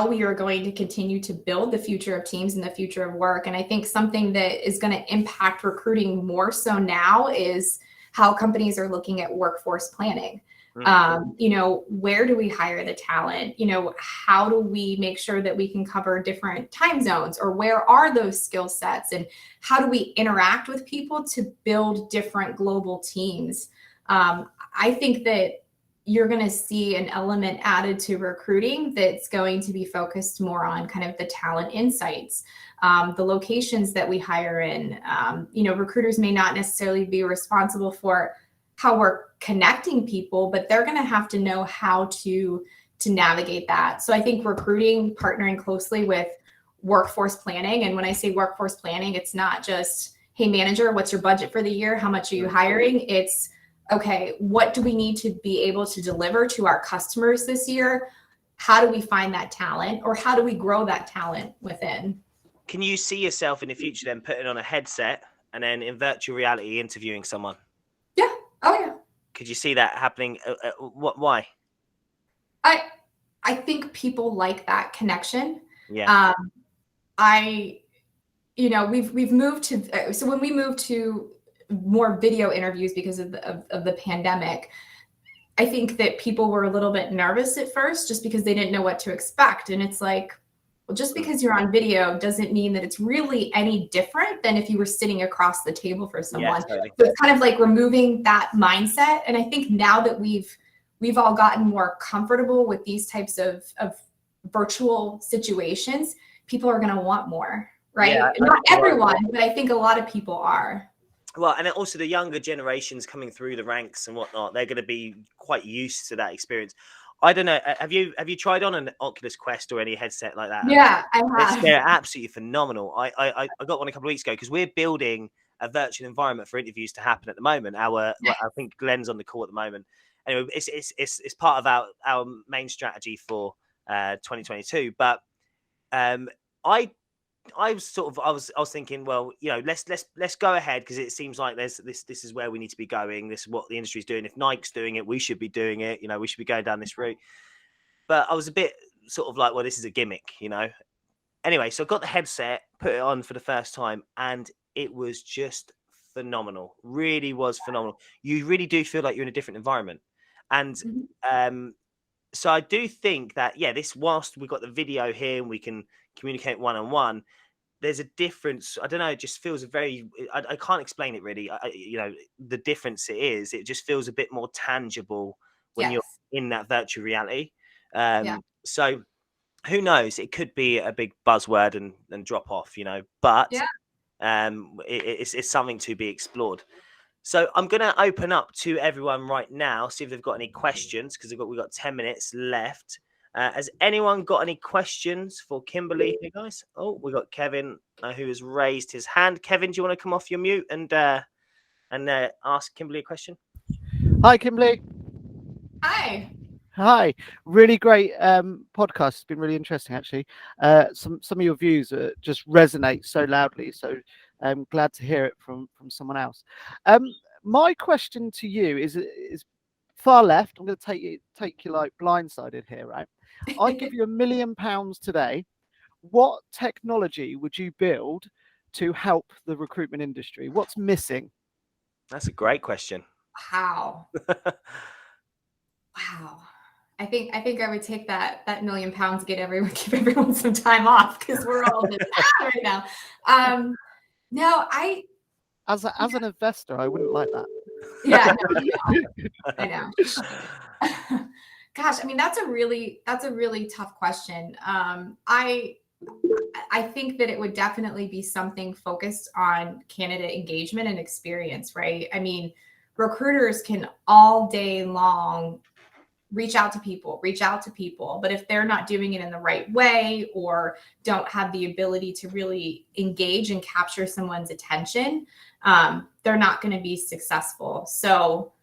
we are going to continue to build the future of teams and the future of work. And I think something that is going to impact recruiting more so now is how companies are looking at workforce planning. Where do we hire the talent? How do we make sure that we can cover different time zones, or where are those skill sets, and how do we interact with people to build different global teams? I think that you're going to see an element added to recruiting that's going to be focused more on kind of the talent insights, the locations that we hire in. Recruiters may not necessarily be responsible for how we're connecting people, but they're going to have to know how to navigate that. So I think recruiting, partnering closely with workforce planning. And when I say workforce planning, it's not just, hey, manager, what's your budget for the year? How much are you hiring? It's, okay, what do we need to be able to deliver to our customers this year? How do we find that talent, or how do we grow that talent within? Can you see yourself in the future then putting on a headset and then in virtual reality interviewing someone? Yeah. Oh, yeah. Could you see that happening? Why? I think people like that connection. Yeah. We've moved to, so when we moved to more video interviews because of the pandemic, I think that people were a little bit nervous at first just because they didn't know what to expect. And it's like, well, just because you're on video doesn't mean that it's really any different than if you were sitting across the table for someone. Yeah, totally. So it's kind of like removing that mindset. And I think now that we've all gotten more comfortable with these types of virtual situations, people are going to want more, right? Yeah, not everyone, but I think a lot of people are. Well, and also the younger generations coming through the ranks and whatnot, they're going to be quite used to that experience. I don't know. Have you tried on an Oculus Quest or any headset like that? Yeah, I have. They're absolutely phenomenal. I got one a couple of weeks ago because we're building a virtual environment for interviews to happen at the moment. I think Glenn's on the call at the moment. Anyway, it's part of our main strategy for 2022. But I was thinking, well, let's go ahead, because it seems like this is where we need to be going. This is what the industry's doing. If Nike's doing it, we should be doing it. We should be going down this route. But I was a bit sort of like, well, this is a gimmick, Anyway, so I got the headset, put it on for the first time, and it was just phenomenal. Really was phenomenal. You really do feel like you're in a different environment. And so I do think that, whilst we've got the video here and we can communicate one-on-one, there's a difference. I don't know. It just feels I can't explain it really. The difference it just feels a bit more tangible when you're in that virtual reality. So who knows? It could be a big buzzword and drop off, but it's something to be explored. So I'm going to open up to everyone right now, see if they've got any questions, because we've got 10 minutes left. Has anyone got any questions for Kimberly here, guys? Oh, we got Kevin who has raised his hand. Kevin, do you want to come off your mute and ask Kimberly a question? Hi, Kimberly. Hi. Really great podcast. It's been really interesting, actually. Some of your views just resonate so loudly. So I'm glad to hear it from someone else. My question to you is far left. I'm going to take you like blindsided here, right? I give you £1 million today. What technology would you build to help the recruitment industry? What's missing? That's a great question. Wow. Wow. I think I would take that £1 million, give everyone some time off, because we're all just right now. No, as an investor, I wouldn't like that. Yeah, I know. Gosh, I mean, that's a really tough question. I think that it would definitely be something focused on candidate engagement and experience, right? I mean, recruiters can all day long reach out to people, but if they're not doing it in the right way or don't have the ability to really engage and capture someone's attention, they're not going to be successful. So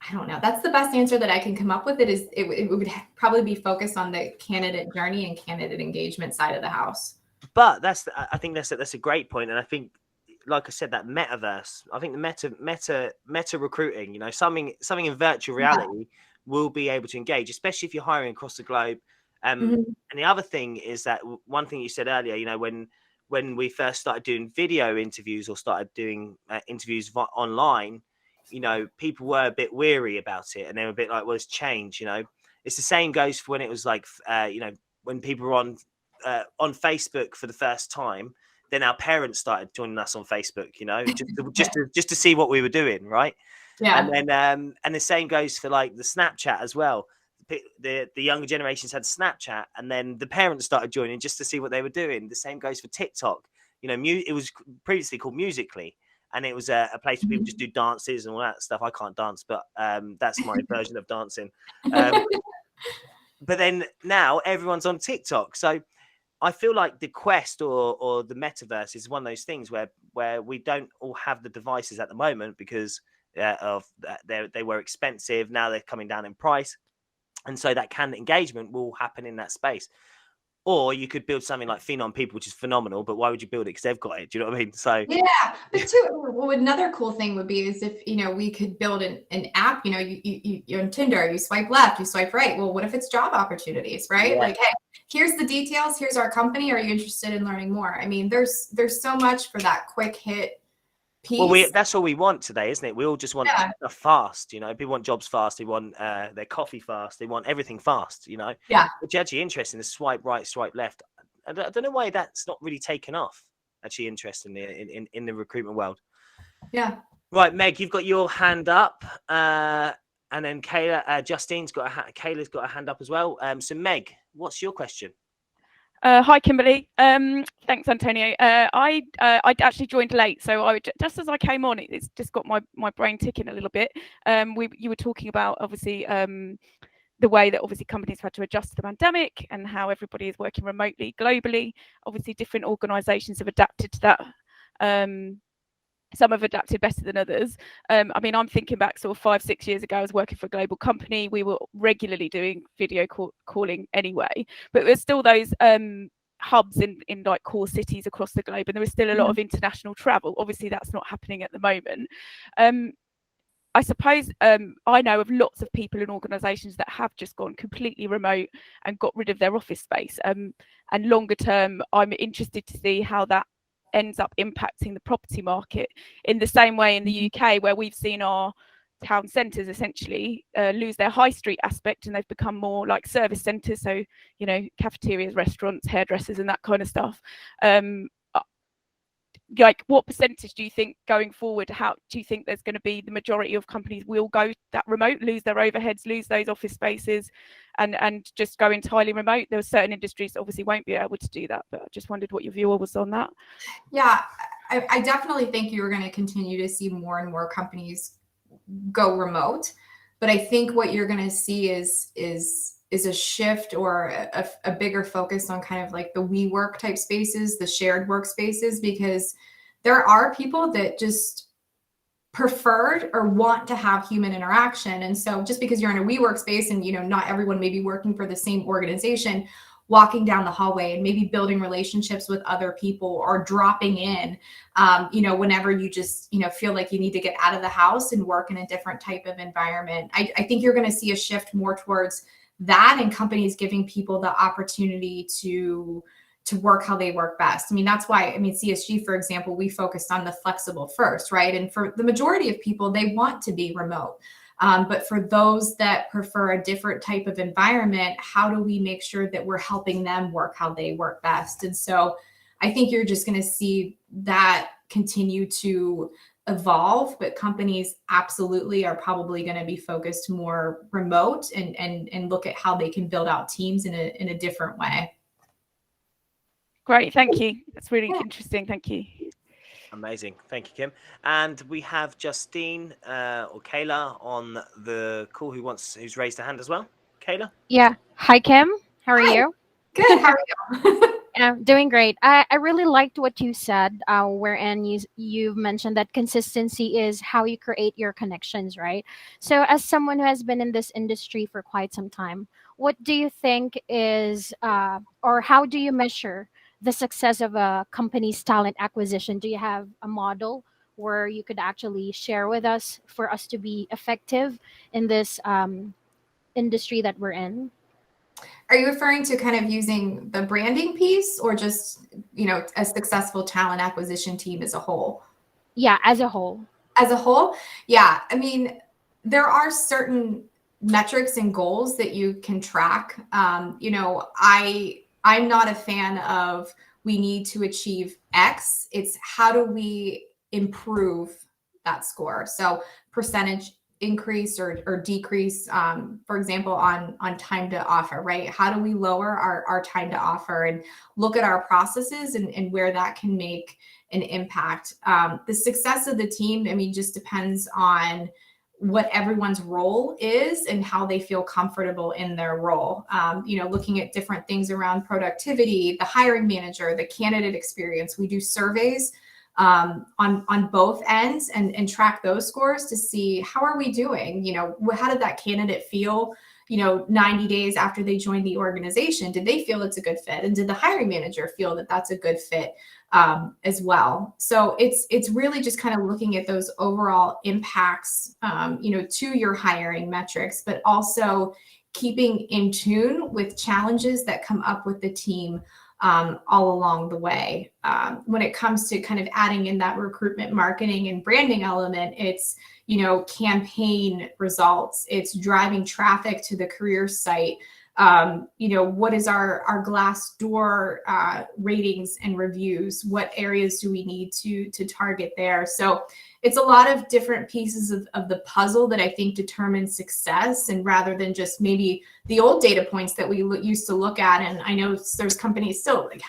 I don't know. That's the best answer that I can come up with. It would probably be focused on the candidate journey and candidate engagement side of the house. But I think that's a great point, and I think, like I said, that metaverse. I think the meta recruiting. You know, something in virtual reality will be able to engage, especially if you're hiring across the globe. And the other thing is that one thing you said earlier. You know, when we first started doing video interviews or started doing interviews online, you know, people were a bit weary about it, and they were a bit like, well, it's changed. You know, it's the same goes for when it was like, you know, when people were on Facebook for the first time, then our parents started joining us on Facebook, you know, just to see what we were doing, right? Yeah. And then and the same goes for like the Snapchat as well. The younger generations had Snapchat, and then the parents started joining just to see what they were doing. The same goes for TikTok. You know, it was previously called Musical.ly, and it was a place where people just do dances and all that stuff. I can't dance, but that's my version of dancing. But then now everyone's on TikTok, so I feel like the Quest or the metaverse is one of those things where we don't all have the devices at the moment because they were expensive. Now they're coming down in price, and so that candidate engagement will happen in that space. Or you could build something like Phenom People, which is phenomenal, but why would you build it? Because they've got it. Do you know what I mean? So yeah, but too, well, another cool thing would be is if, you know, we could build an app. You know, you're on Tinder, you swipe left, you swipe right. Well, what if it's job opportunities, right? Yeah. Like, hey, here's the details. Here's our company. Are you interested in learning more? I mean, there's so much for that quick hit piece. Well, that's all we want today, isn't it? We all just want stuff fast, you know. People want jobs fast. They want their coffee fast. They want everything fast, you know. Yeah. Which is actually interesting. The swipe right, swipe left. I don't know why that's not really taken off. Actually, interesting in the recruitment world. Yeah. Right, Meg, you've got your hand up, and then Kayla, Justine's got Kayla's got a hand up as well. So Meg, what's your question? Hi, Kimberly. Thanks, Antonio. I actually joined late, so just as I came on, it's just got my brain ticking a little bit. You were talking about obviously the way that obviously companies had to adjust to the pandemic and how everybody is working remotely globally. Obviously, different organisations have adapted to that. Some have adapted better than others. I mean, I'm thinking back sort of 5-6 years ago, I was working for a global company. We were regularly doing video calling anyway, but there's still those hubs in like core cities across the globe, and there is still a lot of international travel. Obviously, that's not happening at the moment. I suppose I know of lots of people and organisations that have just gone completely remote and got rid of their office space. And longer term, I'm interested to see how that ends up impacting the property market in the same way in the UK, where we've seen our town centres essentially lose their high street aspect, and they've become more like service centres. So, you know, cafeterias, restaurants, hairdressers, and that kind of stuff. Like, what percentage do you think going forward? How do you think there's going to be the majority of companies will go that remote, lose their overheads, lose those office spaces, and just go entirely remote? There are certain industries that obviously won't be able to do that, but I just wondered what your view was on that. Yeah, I definitely think you're going to continue to see more and more companies go remote, but I think what you're going to see is a shift or a bigger focus on kind of like the WeWork type spaces, the shared workspaces, because there are people that just preferred or want to have human interaction. And so just because you're in a WeWork space and, you know, not everyone may be working for the same organization, walking down the hallway and maybe building relationships with other people or dropping in, you know, whenever you just, you know, feel like you need to get out of the house and work in a different type of environment. I think you're going to see a shift more towards that, and companies giving people the opportunity to work how they work best. I mean, that's why, I mean, CSG, for example, we focused on the flexible first, right? And for the majority of people, they want to be remote. But for those that prefer a different type of environment, how do we make sure that we're helping them work how they work best? And so I think you're just going to see that continue to evolve, but companies absolutely are probably going to be focused more remote and look at how they can build out teams in a different way. Great, thank you. That's really interesting. Thank you. Amazing. Thank you, Kim. And we have Justine or Kayla on the call who's raised a hand as well. Kayla? Yeah. Hi, Kim. How are Hi. you? Good. How are you? Yeah, doing great. I really liked what you said, wherein you've mentioned that consistency is how you create your connections, right? So, as someone who has been in this industry for quite some time, what do you think is, or how do you measure the success of a company's talent acquisition? Do you have a model where you could actually share with us for us to be effective in this industry that we're in? Are you referring to kind of using the branding piece or just, a successful talent acquisition team as a whole? Yeah, as a whole. As a whole? Yeah. I mean, there are certain metrics and goals that you can track. I'm not a fan of we need to achieve X. It's how do we improve that score? So percentage increase or decrease, for example, on time to offer, right? How do we lower our time to offer and look at our processes and where that can make an impact? The success of the team, I mean, just depends on what everyone's role is and how they feel comfortable in their role. Looking at different things around productivity, the hiring manager, the candidate experience. We do surveys on both ends and track those scores to see how are we doing? How did that candidate feel, 90 days after they joined the organization? Did they feel it's a good fit? And did the hiring manager feel that that's a good fit as well? So it's really just kind of looking at those overall impacts, to your hiring metrics, but also keeping in tune with challenges that come up with the team all along the way. When it comes to kind of adding in that recruitment, marketing, and branding element, it's, campaign results. It's driving traffic to the career site. What is our Glassdoor ratings and reviews? What areas do we need to target there? So it's a lot of different pieces of the puzzle that I think determine success, and rather than just maybe the old data points that we used to look at. And I know there's companies still like,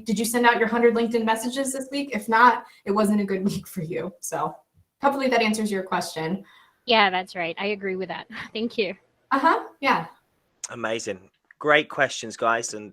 did you send out your 100 LinkedIn messages this week? If not, it wasn't a good week for you. So hopefully that answers your question. Yeah, that's right. I agree with that. Thank you. Yeah. Amazing. Great questions, guys, and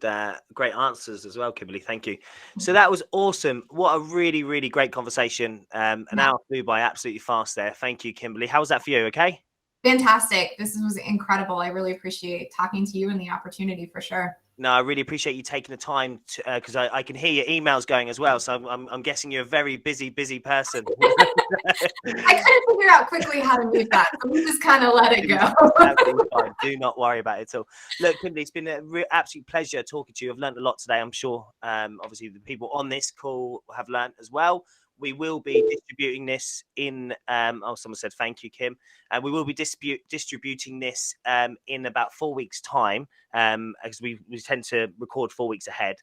great answers as well, Kimberly. Thank you. So that was awesome. What a really, really great conversation. An hour flew by absolutely fast there. Thank you, Kimberly. How was that for you? Okay. Fantastic. This was incredible. I really appreciate talking to you and the opportunity for sure. No, I really appreciate you taking the time to, because I can hear your emails going as well. So I'm guessing you're a very busy person. I couldn't figure out quickly how to mute that, so we just kind of let it go. Absolutely fine. Do not worry about it at all. Look, Kimberly, it's been an absolute pleasure talking to you. I've learned a lot today. I'm sure, obviously, the people on this call have learned as well. We will be distributing this in, someone said, thank you, Kim. We will be distributing this in about 4 weeks' time, because we tend to record 4 weeks ahead.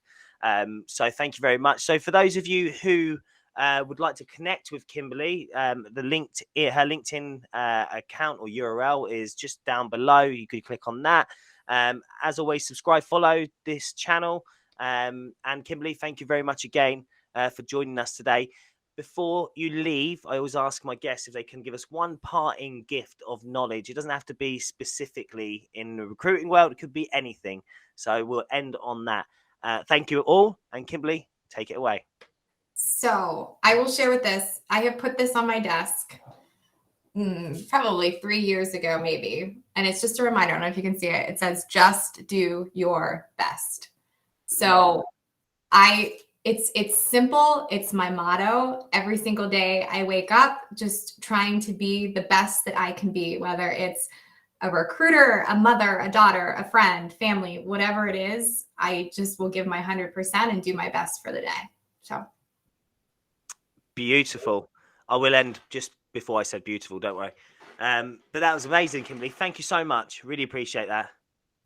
So thank you very much. So for those of you who would like to connect with Kimberly, her LinkedIn account or URL is just down below. You could click on that. As always, subscribe, follow this channel. And Kimberly, thank you very much again for joining us today. Before you leave, I always ask my guests if they can give us one parting gift of knowledge. It doesn't have to be specifically in the recruiting world. It could be anything. So we'll end on that. Thank you all. And Kimberly, take it away. So I will share with this. I have put this on my desk probably 3 years ago, maybe. And it's just a reminder. I don't know if you can see it. It says, just do your best. So it's simple. It's my motto. Every single day I wake up just trying to be the best that I can be, whether it's a recruiter, a mother, a daughter, a friend, family, whatever it is. I just will give my 100% and do my best for the day. So beautiful. I will end just before I said beautiful, don't worry. But that was amazing, Kimberly. Thank you so much. Really appreciate that.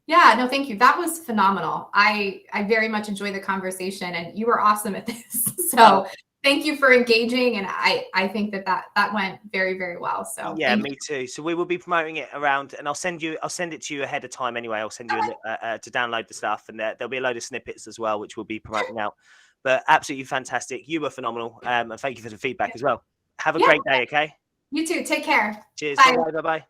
Yeah, no, thank you. That was phenomenal. I very much enjoyed the conversation, and you were awesome at this. So thank you for engaging. And I think that went very, very well. So Yeah, thank me you. too. So we will be promoting it around, and I'll send it to you ahead of time anyway. I'll send you to download the stuff, and there'll be a load of snippets as well, which we'll be promoting out. But absolutely fantastic. You were phenomenal, and thank you for the feedback as well. Have a great day. Okay. You too. Take care. Cheers. Bye. Bye. Bye. Bye.